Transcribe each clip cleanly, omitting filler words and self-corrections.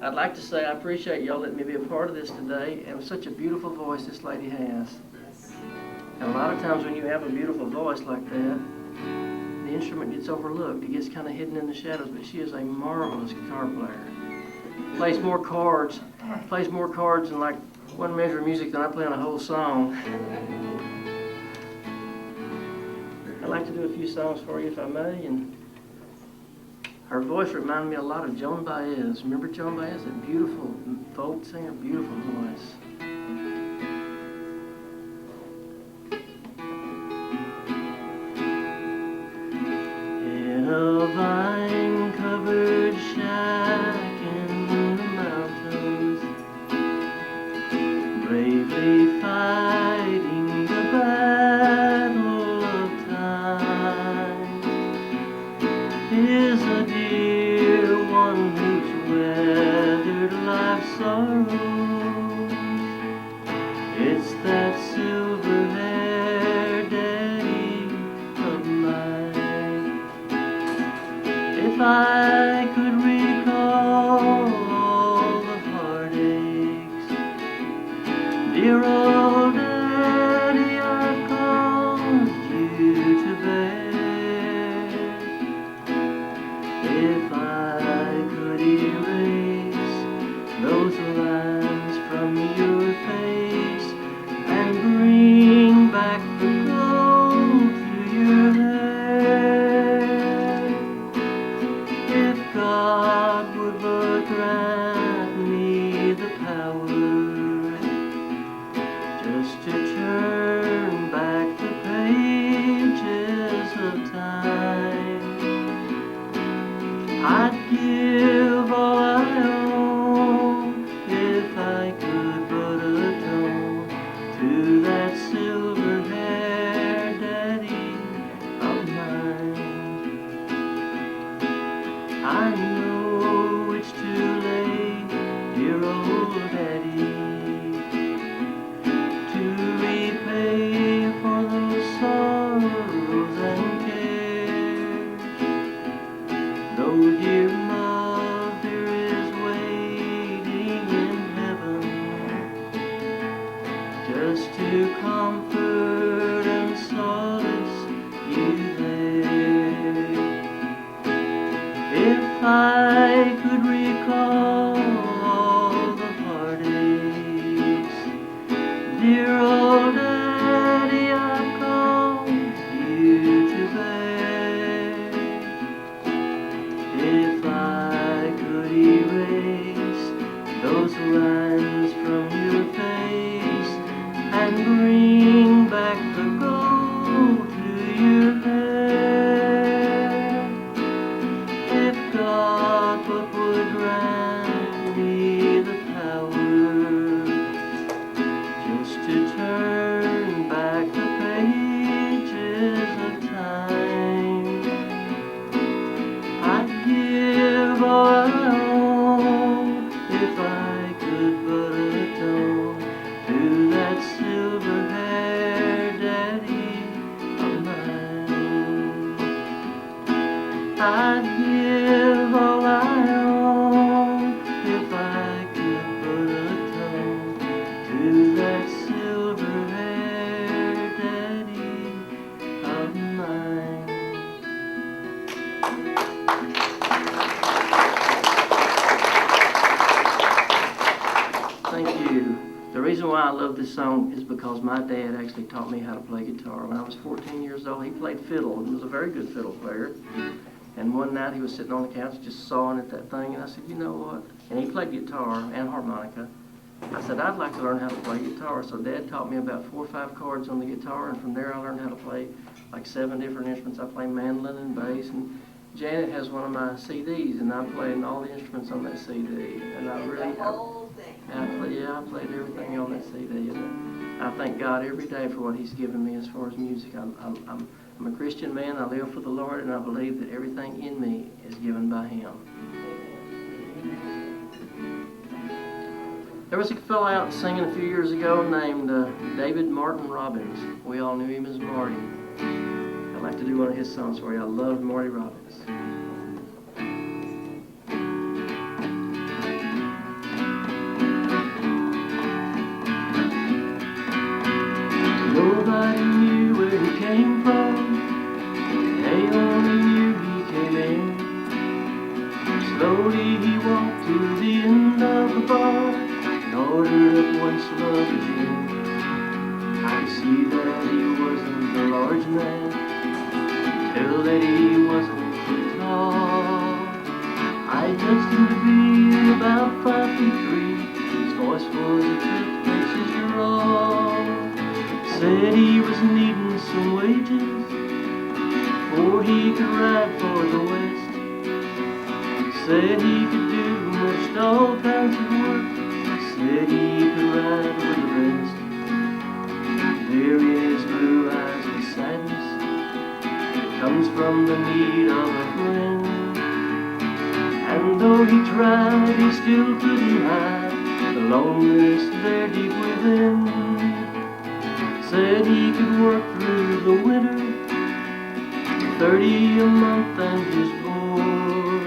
I'd like to say I appreciate y'all letting me be a part of this today, and such a beautiful voice this lady has. And a lot of times when you have a beautiful voice like that, the instrument gets overlooked. It gets kind of hidden in the shadows, but she is a marvelous guitar player. Plays more chords in like one measure of music than I play on a whole song. I'd like to do a few songs for you if I may, and her voice reminded me a lot of Joan Baez. Remember Joan Baez, that beautiful folk singer, beautiful voice. In a vine-covered shack in the mountains, bravely fighting the battle of time, is a dear one who's weathered life's sorrows. It's that silver-haired daddy of mine. If I could recall all the heartaches, dear old daddy, I've caused you to bear. If I could erase those lines from your face and bring back the gold to your hair, if God would but grant me the power just to turn back the pages of time, I'd give all I own if I could but atone to that silver-haired daddy of mine. I know it's too late, dear old daddy, to repay for those sorrows and cares. Though dear mother is waiting in heaven just to comfort and solace you there. If I could recall all the heartaches, dear old daddy, I've caused you to bear. If I could erase those lines from your face and bring back the gold to your hair, if God but would grant me the power just to turn back the pages of time, I'd give all I own if I could but atone to that silver-haired daddy of mine. I'd give all I own if I could but atone to that silver-haired daddy of mine. Thank you. The reason why I love this song is because my dad actually taught me how to play guitar. When I was 14 years old, he played fiddle and was a very good fiddle player. And one night he was sitting on the couch just sawing at that thing, and I said, you know what? And he played guitar and harmonica. I said, I'd like to learn how to play guitar. So Dad taught me about 4 or 5 chords on the guitar, and from there I learned how to play like 7 different instruments. I play mandolin and bass, and Janet has one of my CDs, and I'm playing all the instruments on that CD. And I really, the whole thing. I played everything on that CD. And I thank God every day for what He's given me as far as music. I'm a Christian man. I live for the Lord, and I believe that everything in me is given by Him. There was a fellow out singing a few years ago named David Martin Robbins. We all knew him as Marty. I'd like to do one of his songs for you. I love Marty Robbins. Nobody knew where he came from. They only knew he came in. Slowly he walked to the end of the bar and ordered up one slug again. I could see that he wasn't a large man, tell that he wasn't too tall. I judged him to be about 5'3". His voice was a tough Texas drawl. Said he was needing some wages before he could ride for the West. Said he could do most all kinds of work. Said he could ride with the rest. There in his blue eyes was sadness that comes from the need of a friend. And though he tried, he still couldn't hide the loneliness there deep within. Said he could work through the winter for 30 a month and his board.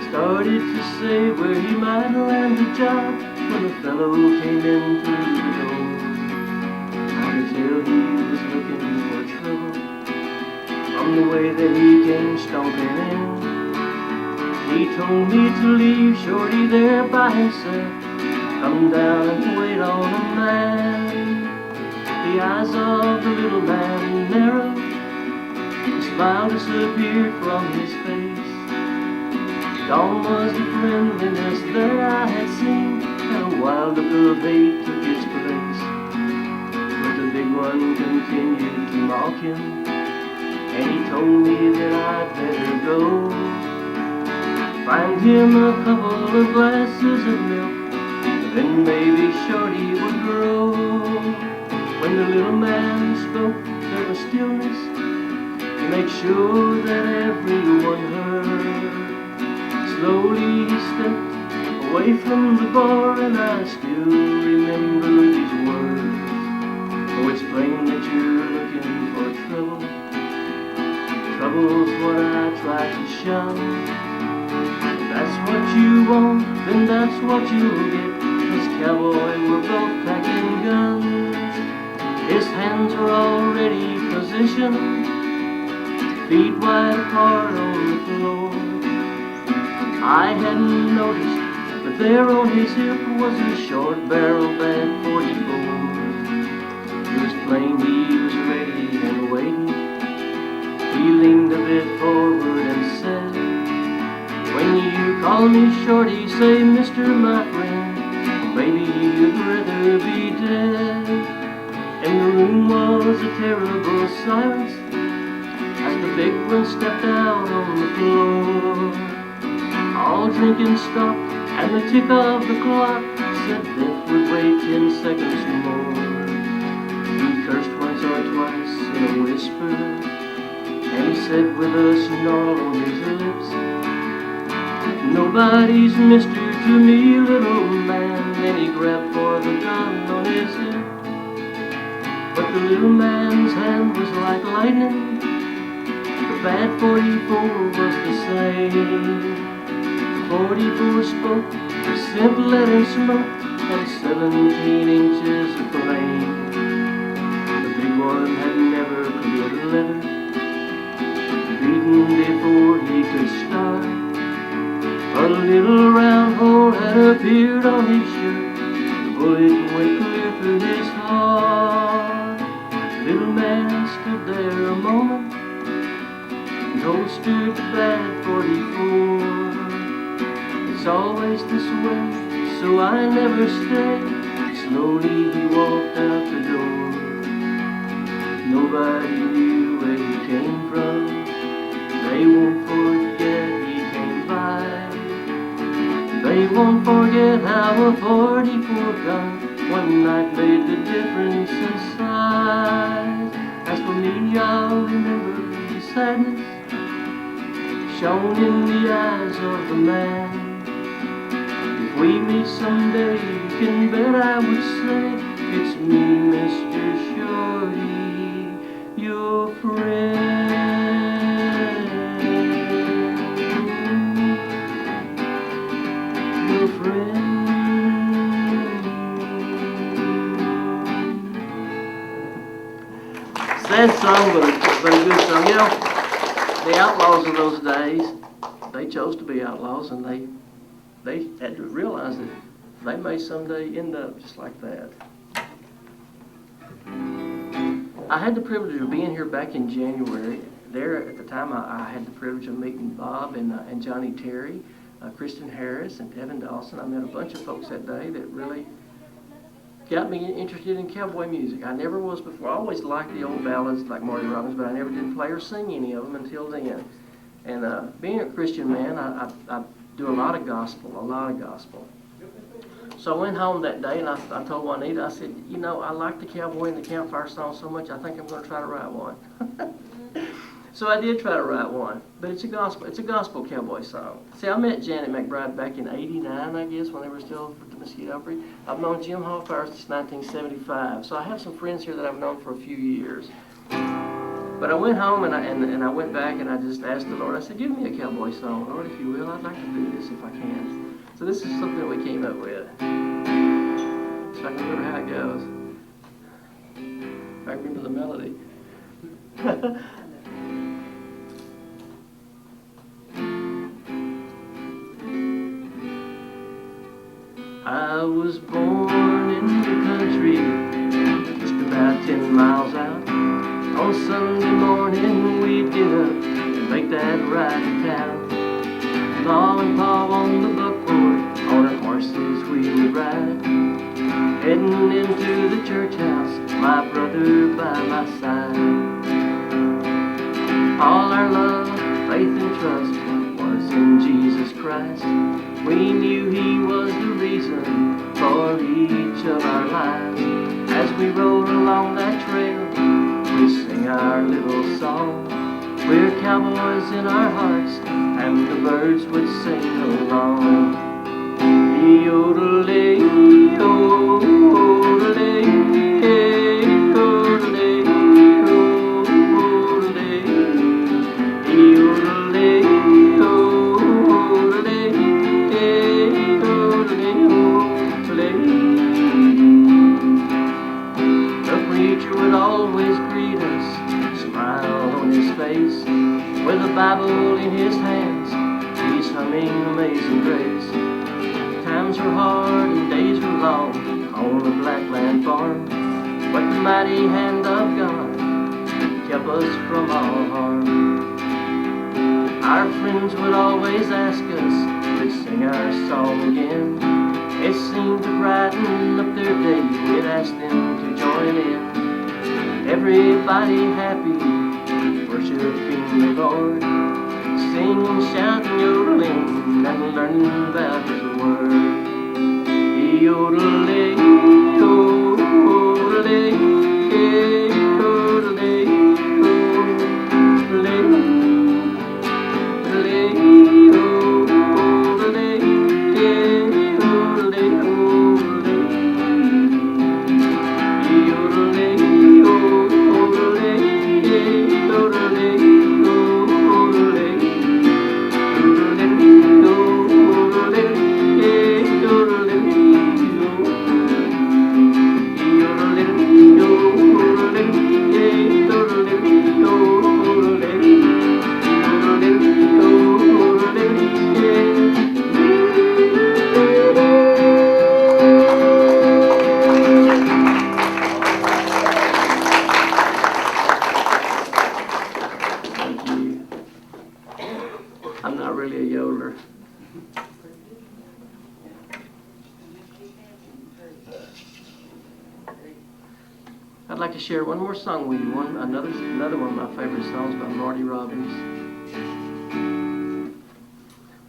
Started to say where he might land a job when a fellow came in through the door. I could tell he was looking for trouble from the way that he came stomping in. He told me to leave Shorty there by himself, come down and wait on a man. The eyes of the little man narrowed, the smile disappeared from his face. Gone was the friendliness that I had seen, and a wild look of hate took its place. But the big one continued to mock him, and he told me that I'd better go. Find him a couple of glasses of milk, then maybe Shorty would grow. When the little man spoke, there was stillness to make sure that everyone heard. Slowly he stepped away from the bar, and I still remember these words. Oh, it's plain that you're looking for trouble. Trouble's what I try to shun. If that's what you want, then that's what you'll get. This cowboy, we're both packing guns. His hands were already positioned, feet wide apart on the floor. I hadn't noticed, but there on his hip was a short-barrel-bag .44. It was plain he was ready and waiting. He leaned a bit forward and said, when you call me Shorty, say Mister, my friend, or maybe you'd rather be dead. And the room was a terrible silence as the big one stepped out on the floor. All drinking stopped, and the tick of the clock said death would wait 10 seconds more. He cursed once or twice in a whisper, and he said with a snarl on his lips, nobody's mister to me, little man. Then he grabbed for the gun on his hip, but the little man's hand was like lightning. The bad 44 was the same. 44 spoke, the scent let him smoke, and 17 inches of flame. The big one had never cleared a letter, beaten before he could start. A little round hole had appeared on his shirt, the bullet went clear through his heart. The little man stood there a moment, and holstered the bad 44. It's always this way, so I never stayed. Slowly he walked out the door. Nobody knew where he came from. They won't forget he came by. They won't forget how a 44 gun one night made the difference in size. As for me, I'll remember the sadness shown in the eyes of the man. If we meet someday, you can bet I would say, it's me, Mr. Shorty, your friend. Your friend. Sad song, but a good song. You know, the outlaws of those days, they chose to be outlaws, and they had to realize that they may someday end up just like that. I had the privilege of being here back in January. There at the time, I had the privilege of meeting Bob and Johnny Terry, Kristen Harris, and Devin Dawson. I met a bunch of folks that day that really got me interested in cowboy music. I never was before. I always liked the old ballads like Marty Robbins, but I never did play or sing any of them until then. And being a Christian man, I do a lot of gospel. So I went home that day and I told Juanita, I said, you know, I like the cowboy and the campfire song so much, I think I'm going to try to write one. So I did try to write one, but it's a gospel cowboy song. See, I met Janet McBride back in '89, I guess, when they were still with the Mesquite Autry. I've known Jim Hallfire since 1975, so I have some friends here that I've known for a few years. But I went home and I went back and I just asked the Lord, I said, give me a cowboy song, Lord, if you will. I'd like to do this if I can. So this is something that we came up with. So I can remember how it goes. If I remember the melody. I was born in the country, just about 10 miles out. On Sunday morning we'd get up and make that ride to town. Ma and Pa on the buckboard, on our horses we would ride. Heading into the church house, my brother by my side. All our love, faith and trust was in Jesus Christ. We knew He was the reason for each of our lives. As we rode along that trail, we sing our little song. We're cowboys in our hearts, and the birds would sing along. E-o-de-lay, o-de-lay, e-o-de-lay, o-de-lay, e-o-de-lay, o-de-lay, e-o-de-lay, o-de-lay. The preacher would always greet us, smile on his face, with a Bible in his hands, he's humming Amazing Grace. Times were hard and days were long on the Blackland farm, but the mighty hand of God kept us from all harm. Our friends would always ask us to sing our song again. It seemed to brighten up their day, we'd ask them to join in. Everybody happy, worshiping the Lord, singing, shouting, yodeling, and learning about His Word. E-o-de-lay, o-de-lay, e-o-de-lay, o-de-lay, o-de-lay, o-de-lay, e-o-de-lay, o-de-lay, e-o-de-lay, o-de-lay, e-o-de-lay. I'm not really a yodeler. share one more song with you, another one of my favorite songs by Marty Robbins.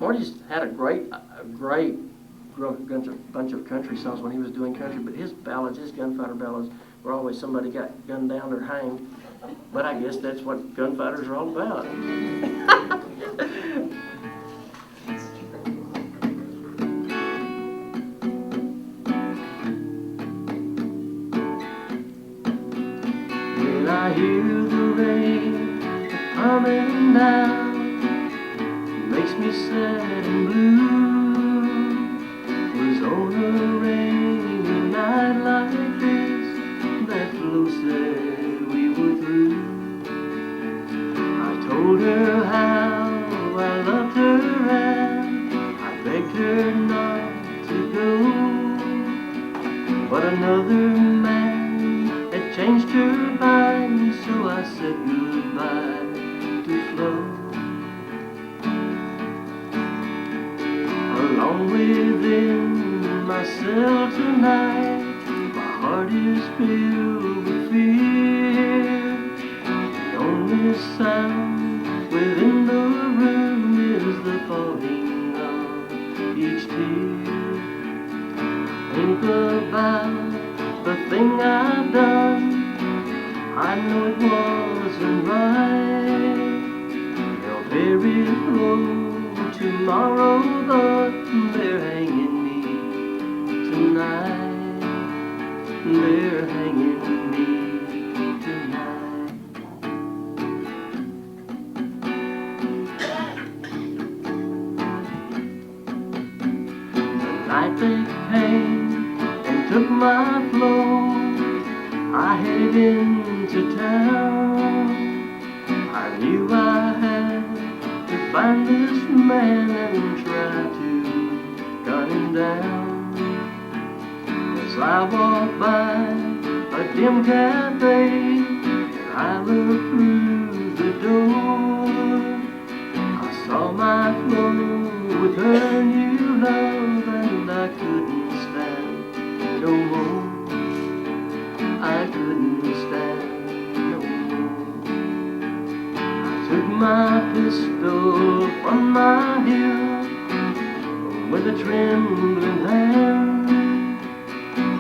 Marty's had a great bunch of country songs when he was doing country, but his ballads, his gunfighter ballads, were always somebody got gunned down or hanged. But I guess that's what gunfighters are all about. When I hear the rain coming down, makes me sad and blue. Was on a rainy night like this that Flo said we were through. I told her how I loved her and I begged her not to go. But another man had changed her mind, so I said goodbye to Flo. Alone within myself tonight, my heart is filled with fear. The only sound within the room is the falling of each tear. Think about the thing I've done, I know it wasn't right. They'll bury Flo tomorrow, but they're hanging me tonight. They're hanging me tonight. The night they came and took my Flo, I headed into town. I knew I had to find this man and try to gun him down. As I walked by a dim cafe and I looked through the door, I saw my Flo with her new love and I couldn't stand no more. I couldn't stand no more. I took my pistol from my hip with a trembling hand.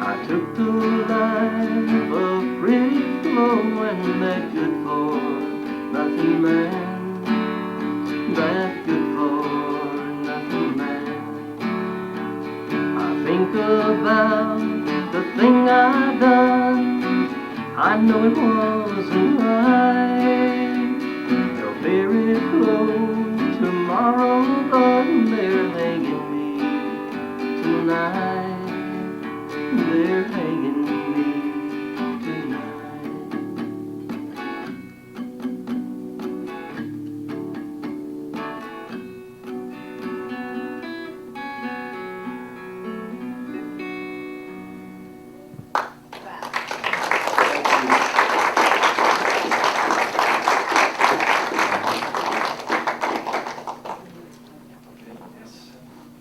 I took the life of pretty Flo and that good for nothing man, that good for nothing man. I think about the thing I've done, I know it wasn't right. They'll bury Flo tomorrow, but they're hanging me tonight. They're hanging me tonight.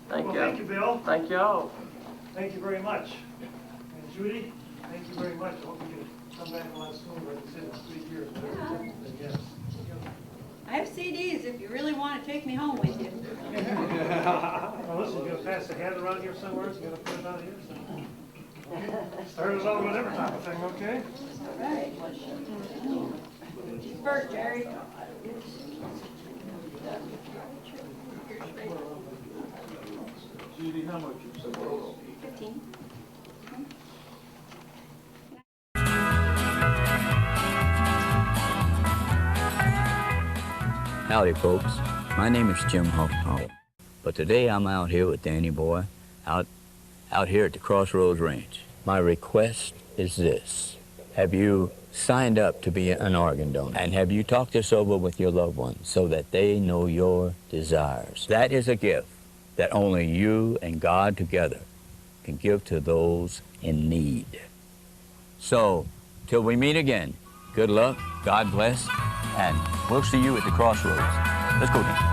Thank you. Thank you, Bill. Thank y'all. Thank you very much. And Judy, thank you very much. I hope you can come back a lot sooner, but it's in 3 years. Yes. I have CDs if you really want to take me home with you. Well, listen, you're going to pass the hat around here somewhere, you're going to put it out here. So. Okay. Start us over with every type of thing, okay? All right. First, Jerry. Judy, how much you said? 15. Howdy, folks. My name is Jim Howell, but today I'm out here with Danny Boy, out here at the Crossroads Range. My request is this: have you signed up to be an organ donor? And have you talked this over with your loved ones so that they know your desires? That is a gift that only you and God together can give to those in need. So, till we meet again, good luck, God bless, and we'll see you at the Crossroads. Let's go, Dan.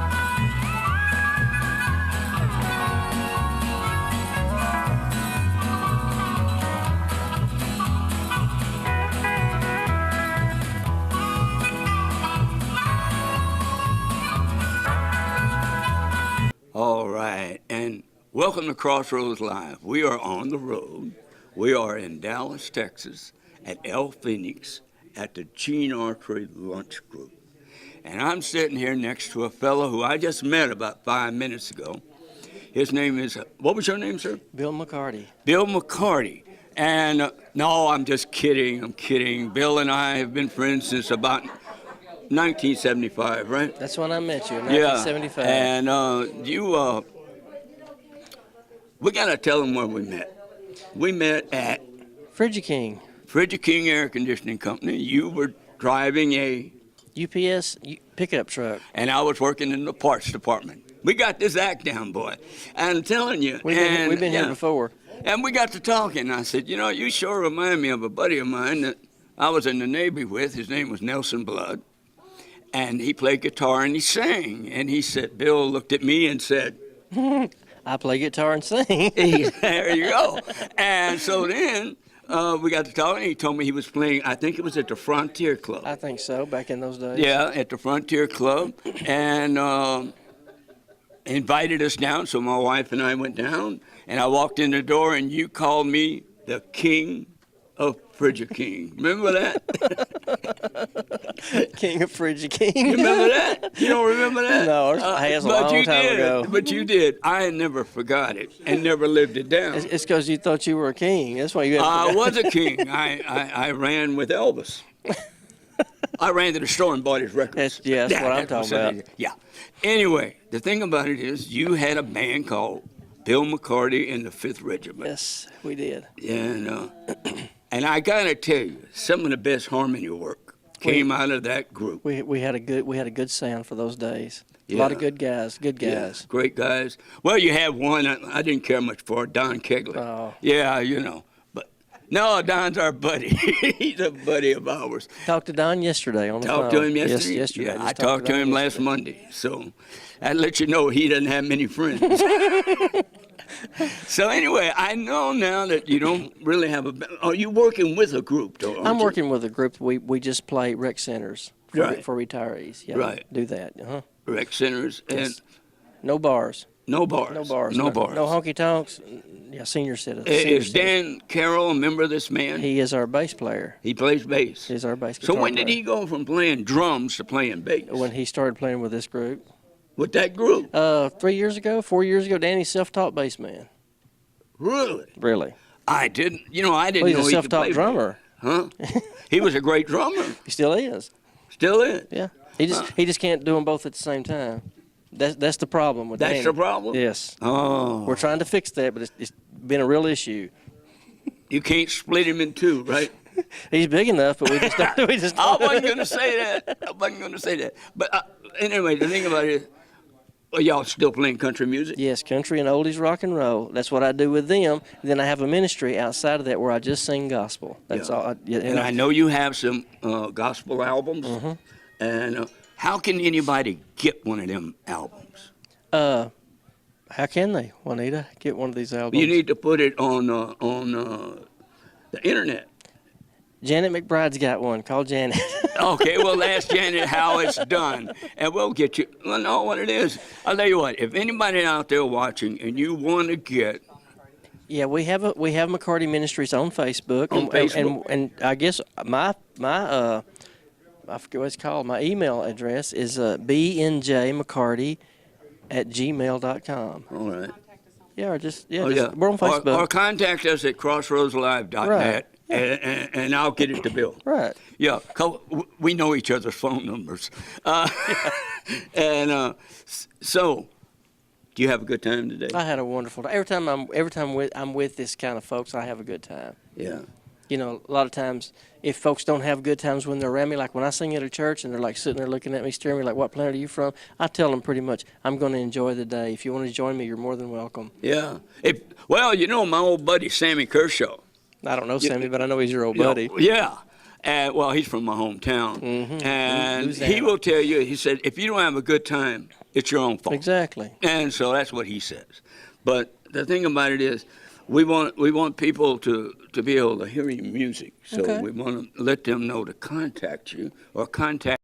Welcome to Crossroads Live. We are on the road. We are in Dallas, Texas, at El Phoenix at the Gene Autry Lunch Group. And I'm sitting here next to a fellow who I just met about 5 minutes ago. His name is, what was your name, sir? Bill McCarty. Bill McCarty. And no, I'm just kidding. I'm kidding. Bill and I have been friends since about 1975, right? That's when I met you, in Yeah. 1975. And we got to tell them where we met. We met at Frigid King. Frigid King Air Conditioning Company. You were driving a UPS pickup truck. and I was working in the parts department. We got this act down, boy. I'm telling you. We've been here before. And we got to talking. I said, you know, you sure remind me of a buddy of mine that I was in the Navy with. His name was Nelson Blood. And he played guitar and he sang. And he said, Bill looked at me and said, I play guitar and sing. there you go. And so then we got to talking. He told me he was playing, I think it was at the Frontier Club. I think so, back in those days. Yeah, at the Frontier Club. And invited us down. So my wife and I went down. And I walked in the door and you called me the king of Frigid King. Remember that? King of Frigid King. You remember that? You don't remember that? No, it was a long time ago. But you did. I never forgot it and never lived it down. It's because you thought you were a king. That's why you I had was a king. I ran with Elvis. I ran to the store and bought his records. That's what I'm talking about. Yeah. Anyway, the thing about it is you had a band called Bill McCarty and the 5th Regiment. Yes, we did. And I got to tell you, some of the best harmony work came out of that group. We had a good sound for those days. Yeah. A lot of good guys. Yeah, great guys. Well, you have one I didn't care much for, Don Kegley. Oh. Yeah, you know. But no, Don's our buddy. He's a buddy of ours. Talked to Don yesterday on the phone. Talked to him yesterday? Yes, yesterday. Yeah, Just I talked to Don him last yesterday. Monday. So that lets you know he doesn't have many friends. So anyway, I know now that you don't really have a. Are you working with a group, though? I'm working with a group. We just play rec centers for, Right. for retirees. Yeah, Right. Do that. Rec centers Yes. and No bars. no bars. No bars. No bars. No honky tonks. Yeah, senior citizens. Is Dan Carroll a member of this man? He is our bass player. He plays bass. He's our bass So guitar when did player. he go from playing drums to playing bass? When he started playing with this group. With that group? 3 years ago, 4 years ago, Danny's self-taught bass man. Really? Really. I didn't. You know, I didn't Well, he's know a he could self-taught play drummer. bass. Huh? He was a great drummer. He still is. Still is. Yeah. He just can't do them both at the same time. That's the problem with That's Danny. the problem? Yes. Oh. We're trying to fix that, but it's been a real issue. You can't split him in two, right? He's big enough, but we just don't. I wasn't going to say that. I wasn't going to say that. But anyway, the thing about it is, are y'all still playing country music? Yes, country and oldies rock and roll. That's what I do with them. And then I have a ministry outside of that where I just sing gospel. That's Yeah. all. And I know you have some gospel albums. Mm-hmm. And how can anybody get one of them albums? How can they, Juanita, get one of these albums? You need to put it on the internet. Janet McBride's got one. Call Janet. Okay, well, ask Janet how it's done, and we'll get you. Well, know what it is. I'll tell you what. If anybody out there watching and you want to get, Yeah, we have McCarty Ministries on Facebook. On Facebook. And I guess my I forget what it's called. My email address is bnjmccarty@gmail.com. all right. Yeah, or just Oh, we're on Facebook. Or contact us at crossroadslive.net, Right. and I'll get it to Bill. Right. Yeah, we know each other's phone numbers. So, do you have a good time today? I had a wonderful day. Every time I'm with this kind of folks, I have a good time. Yeah. You know, a lot of times, if folks don't have good times when they're around me, like when I sing at a church and they're like sitting there looking at me, staring at me like, what planet are you from? I tell them pretty much, I'm going to enjoy the day. If you want to join me, you're more than welcome. Yeah. Well, you know my old buddy Sammy Kershaw. I don't know Sammy, but I know he's your old You know, buddy. yeah. Well, he's from my hometown. Mm-hmm. And Who's he that? will tell you, he said, if you don't have a good time, it's your own fault. Exactly. And so that's what he says. But the thing about it is, we want people to be able to hear your music. So Okay. we want to let them know to contact you or contact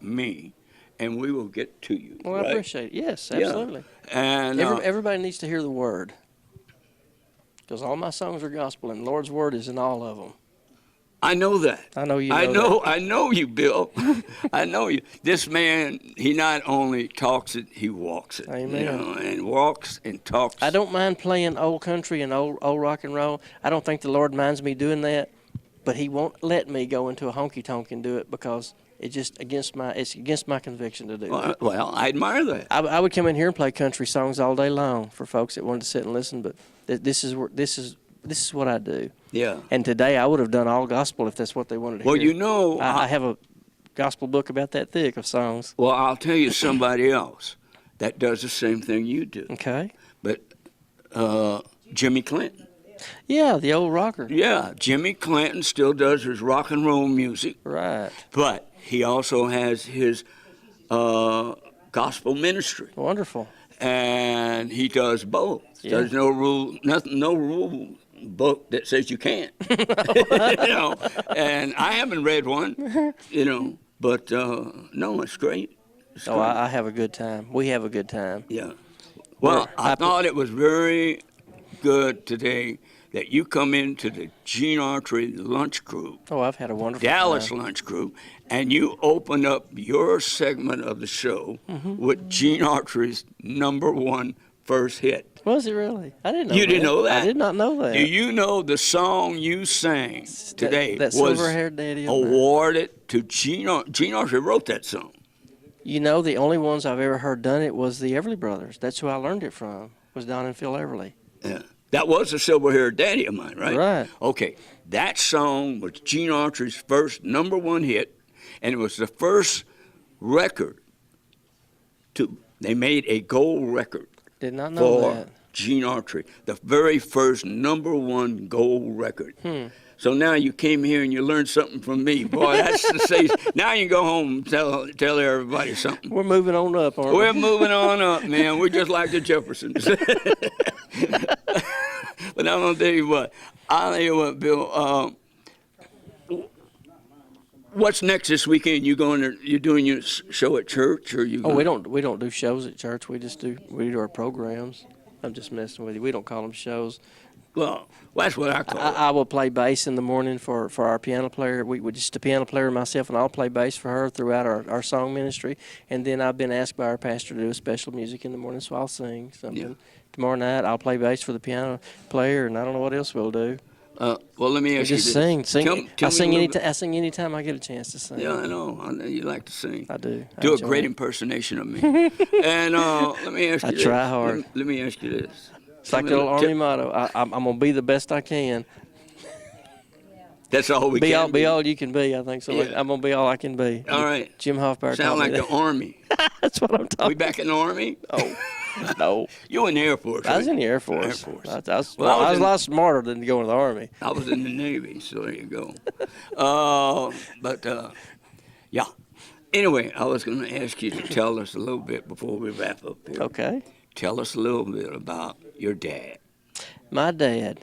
me and we will get to you. Well, I right? appreciate it. Yes, Yeah. absolutely. And Everybody needs to hear the word. Because all my songs are gospel, and the Lord's word is in all of them. I know that. I know you know that. I know you, Bill. I know you. This man, he not only talks it, he walks it. Amen. You know, and walks and talks. I don't mind playing old country and old rock and roll. I don't think the Lord minds me doing that, but He won't let me go into a honky tonk and do it because it's just against my conviction to do it. Well, I admire that. I would come in here and play country songs all day long for folks that wanted to sit and listen, but this is what I do. Yeah. And today I would have done all gospel if that's what they wanted to Well, hear. you know, I have a gospel book about that thick of songs. well, I'll tell you somebody else that does the same thing you do. Okay. But Jimmy Clinton. Yeah, the old rocker. Yeah, Jimmy Clinton still does his rock and roll music, Right. but he also has his gospel ministry, Wonderful. and he does both. Yeah. There's no rule book that says you can't. You know, and I haven't read one. You know, but no, it's great. It's Oh, great. I have a good time. We have a good time. Yeah. Well, I thought it was very good today that you come into the Gene Autry lunch crew, Oh, I've had a wonderful Dallas time. lunch crew, and you open up your segment of the show with Gene Autry's #1 first hit. Was it really? I didn't know You that. didn't know that? I did not know that. Do you know the song you sang today that was silver-haired daddy of mine. awarded to Gene Autry? Gene Autry wrote that song. You know, the only ones I've ever heard done it was the Everly Brothers. That's who I learned it from, was Don and Phil Everly. Yeah. That was the silver-haired daddy of mine, right? Right. Okay. That song was Gene Autry's first #1 hit, and it was the first record they made a gold record Did not know for that. Gene Autry, the very first #1 gold record. So now you came here and you learned something from me. Boy, that's to say, now you can go home and tell everybody something. We're moving on up, aren't We're we? moving on up, man. We're just like the Jeffersons. But I'm gonna tell you what, Bill. What's next this weekend? You doing your show at church, or you? Oh, we don't do shows at church. We do our programs. I'm just messing with you. We don't call them shows. Well, that's what I call it. I will play bass in the morning for our piano player. We just a piano player myself, and I'll play bass for her throughout our song ministry. And then I've been asked by our pastor to do a special music in the morning, so I'll sing something. Yeah. Tomorrow night I'll play bass for the piano player, and I don't know what else we'll do. Well, let me ask you Just this. sing. Tell me a little bit- I sing anytime I get a chance to sing. Yeah, I know. You like to sing. I do. I Do a enjoy great it. impersonation of me. And let me ask you I this. try hard. Let me ask you this. It's like the old Army motto. I'm gonna be the best I can. That's all we can Be all you can be. I think so. Yeah. I'm gonna be all I can be. All right. Jim Hoffbauer Sound taught like me the that. Army. That's what I'm talking. We back in the Army? Oh, no. You in the Air Force, I was right? in the Air Force. Air Force. I was Well, a lot smarter than going to the Army. I was in the Navy, so there you go. Yeah. Anyway, I was going to ask you to tell us a little bit before we wrap up here. Okay. Tell us a little bit about your dad. My dad,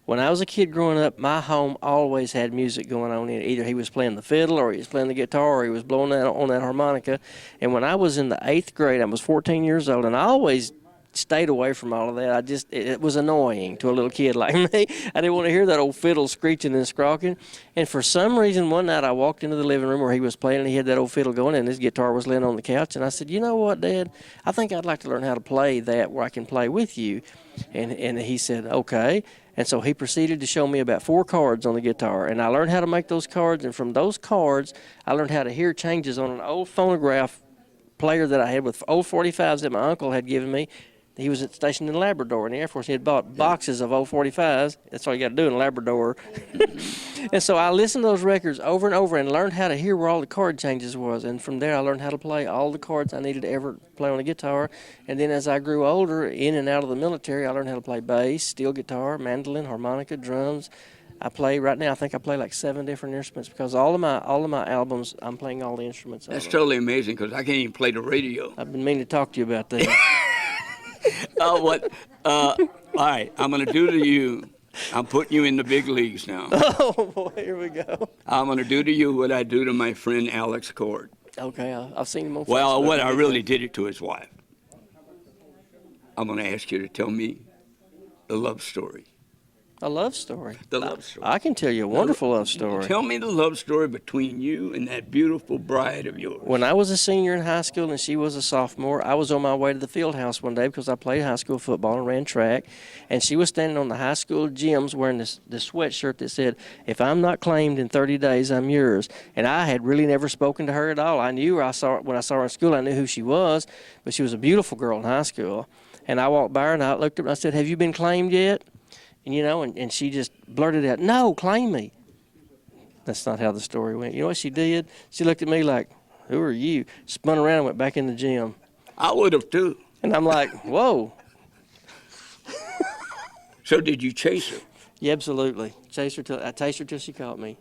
when I was a kid growing up, my home always had music going on in it. Either he was playing the fiddle, or he was playing the guitar, or he was blowing that on that harmonica. And when I was in the 8th grade, I was 14 years old, and I always stayed away from all of that. It was annoying to a little kid like me. I didn't want to hear that old fiddle screeching and scrawking. And for some reason, one night I walked into the living room where he was playing, and he had that old fiddle going, and his guitar was laying on the couch. And I said, "You know what, Dad? I think I'd like to learn how to play that where I can play with you." And he said, "Okay." And so he proceeded to show me about 4 chords on the guitar, and I learned how to make those chords. And from those chords, I learned how to hear changes on an old phonograph player that I had with old 45s that my uncle had given me. He was stationed in Labrador in the Air Force. He had bought boxes of old 45s. That's all you got to do in Labrador. And so I listened to those records over and over and learned how to hear where all the chord changes was. And from there, I learned how to play all the chords I needed to ever play on a guitar. And then as I grew older, in and out of the military, I learned how to play bass, steel guitar, mandolin, harmonica, drums. I play right now. I think I play like 7 different instruments because all of my albums, I'm playing all the instruments on That's them. totally amazing because I can't even play the radio. I've been meaning to talk to you about that. All right, I'm going to do to you. I'm putting you in the big leagues now. Oh boy, here we go. I'm going to do to you what I do to my friend Alex Cord. Okay, I've seen him on Well, Facebook. what I really did it to his wife. I'm going to ask you to tell me the love story. A love story. The love story. I can tell you a wonderful love story. Tell me the love story between you and that beautiful bride of yours. When I was a senior in high school and she was a sophomore, I was on my way to the field house one day because I played high school football and ran track. And she was standing on the high school gyms wearing this sweatshirt that said, "If I'm not claimed in 30 days, I'm yours." And I had really never spoken to her at all. I knew her. When I saw her in school, I knew who she was. But she was a beautiful girl in high school. And I walked by her and I looked at her and I said, "Have you been claimed yet?" And, you know, and she just blurted out, "No, claim me." That's not how the story went. You know what she did? She looked at me like, "Who are you?" Spun around and went back in the gym. I would have too. And I'm like, whoa. So did you chase her? Yeah, absolutely. I chased her till she caught me.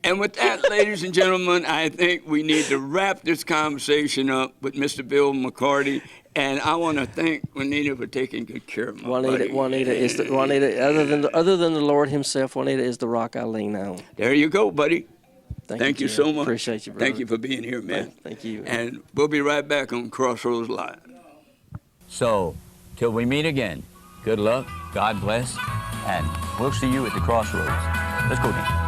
And with that, ladies and gentlemen, I think we need to wrap this conversation up with Mr. Bill McCarty. And I want to thank Juanita for taking good care of my buddy. Juanita is other than the Lord Himself. Juanita is the rock I lean on. There you go, buddy. Thank you Jim. so much. Appreciate you, brother. Thank you for being here, man. Thank you. And we'll be right back on Crossroads Live. So, till we meet again, good luck, God bless, and we'll see you at the Crossroads. Let's go, Dan.